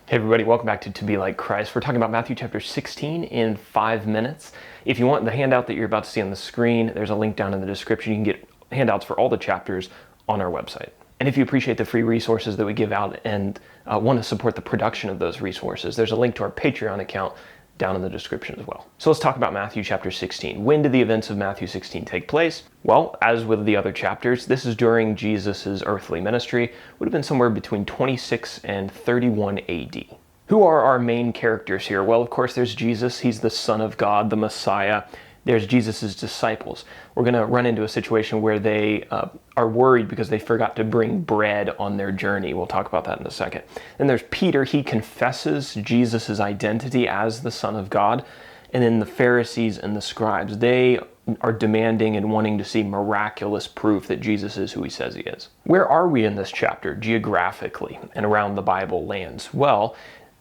Hey everybody, welcome back to Be Like Christ. We're talking about Matthew chapter 16 in 5 minutes. If you want the handout that you're about to see on the screen, there's a link down in the description. You can get handouts for all the chapters on our website. And if you appreciate the free resources that we give out and want to support the production of those resources, there's a link to our Patreon account down in the description as well. So let's talk about Matthew chapter 16. When did the events of Matthew 16 take place? Well, as with the other chapters, this is during Jesus' earthly ministry. Would have been somewhere between 26 and 31 AD. Who are our main characters here? Well, of course, there's Jesus. He's the Son of God, the Messiah. There's Jesus' disciples. We're going to run into a situation where they are worried because they forgot to bring bread on their journey. We'll talk about that in a second. Then there's Peter. He confesses Jesus' identity as the Son of God. And then the Pharisees and the Scribes, they are demanding and wanting to see miraculous proof that Jesus is who he says he is. Where are we in this chapter geographically and around the Bible lands? Well,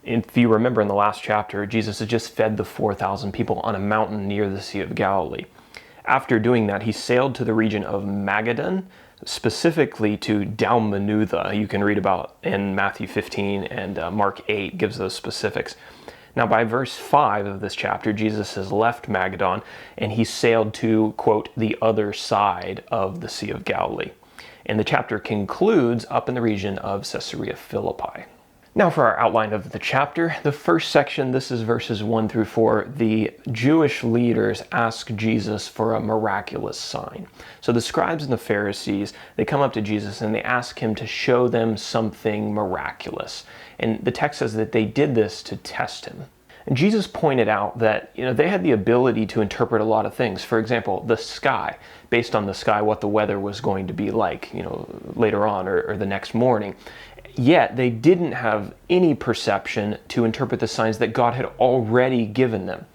if you remember in the last chapter, Jesus had just fed the 4,000 people on a mountain near the Sea of Galilee. After doing that, he sailed to the region of Magadan, specifically to Dalmanutha. You can read about in Matthew 15 and Mark 8 gives those specifics. Now, by verse 5 of this chapter, Jesus has left Magadan and he sailed to, quote, the other side of the Sea of Galilee. And the chapter concludes up in the region of Caesarea Philippi. Now for our outline of the chapter, the first section, this is verses 1 through 4. The Jewish leaders ask Jesus for a miraculous sign. So the scribes and the Pharisees, they come up to Jesus and they ask him to show them something miraculous. And the text says that they did this to test him. And Jesus pointed out that, they had the ability to interpret a lot of things. For example, the sky, based on the sky, what the weather was going to be like, later on or the next morning. Yet they didn't have any perception to interpret the signs that God had already given them.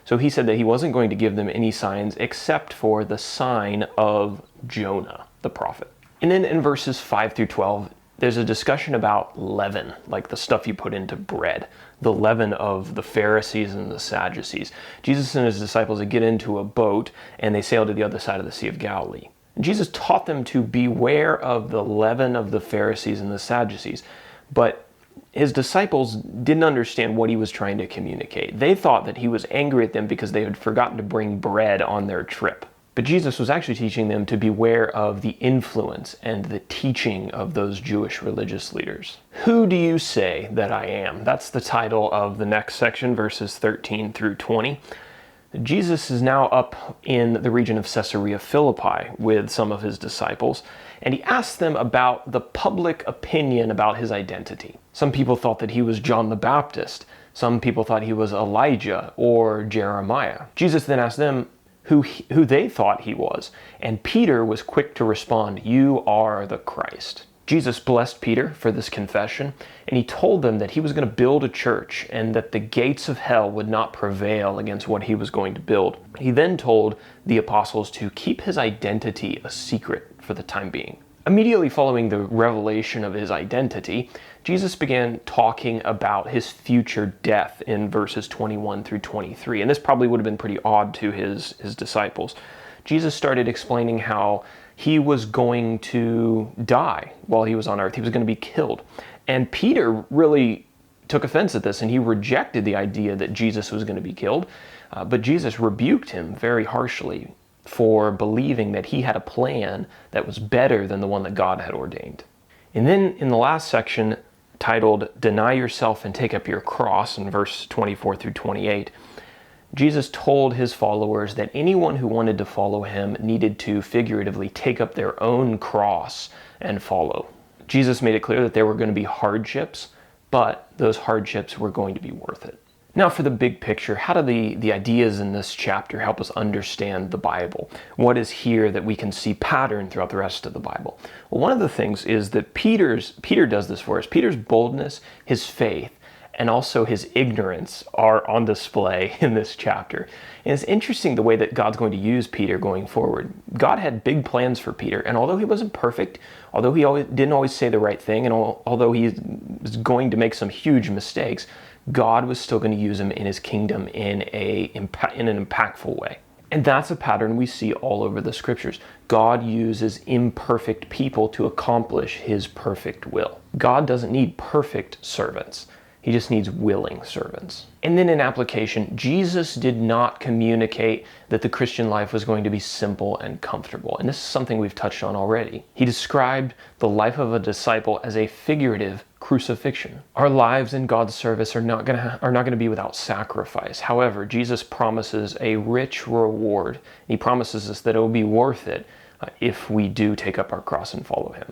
So he said that he wasn't going to give them any signs except for the sign of Jonah, the prophet. And then in verses 5 through 12, there's a discussion about leaven, like the stuff you put into bread, the leaven of the Pharisees and the Sadducees. Jesus and his disciples would get into a boat and they sailed to the other side of the Sea of Galilee. Jesus taught them to beware of the leaven of the Pharisees and the Sadducees, but his disciples didn't understand what he was trying to communicate. They thought that he was angry at them because they had forgotten to bring bread on their trip. But Jesus was actually teaching them to beware of the influence and the teaching of those Jewish religious leaders. Who do you say that I am? That's the title of the next section, verses 13 through 20. Jesus is now up in the region of Caesarea Philippi with some of his disciples, and he asked them about the public opinion about his identity. Some people thought that he was John the Baptist. Some people thought he was Elijah or Jeremiah. Jesus then asked them who they thought he was, and Peter was quick to respond, "You are the Christ." Jesus blessed Peter for this confession, and he told them that he was going to build a church and that the gates of hell would not prevail against what he was going to build. He then told the apostles to keep his identity a secret for the time being. Immediately following the revelation of his identity, Jesus began talking about his future death in verses 21 through 23, and this probably would have been pretty odd to his disciples. Jesus started explaining how he was going to die while he was on earth. He was going to be killed. And Peter really took offense at this, and he rejected the idea that Jesus was going to be killed. But Jesus rebuked him very harshly for believing that he had a plan that was better than the one that God had ordained. And then in the last section, titled "Deny Yourself and Take Up Your Cross," in verse 24 through 28, Jesus told his followers that anyone who wanted to follow him needed to figuratively take up their own cross and follow. Jesus made it clear that there were going to be hardships, but those hardships were going to be worth it. Now for the big picture, how do the ideas in this chapter help us understand the Bible? What is here that we can see pattern throughout the rest of the Bible? Well, one of the things is that Peter does this for us. Peter's boldness, his faith, and also his ignorance are on display in this chapter. And it's interesting the way that God's going to use Peter going forward. God had big plans for Peter, and although he wasn't perfect, although he didn't always say the right thing, and although he was going to make some huge mistakes, God was still going to use him in his kingdom in an impactful way. And that's a pattern we see all over the scriptures. God uses imperfect people to accomplish his perfect will. God doesn't need perfect servants. He just needs willing servants. And then in application, Jesus did not communicate that the Christian life was going to be simple and comfortable. And this is something we've touched on already. He described the life of a disciple as a figurative crucifixion. Our lives in God's service are not going to be without sacrifice. However, Jesus promises a rich reward. He promises us that it will be worth it if we do take up our cross and follow him.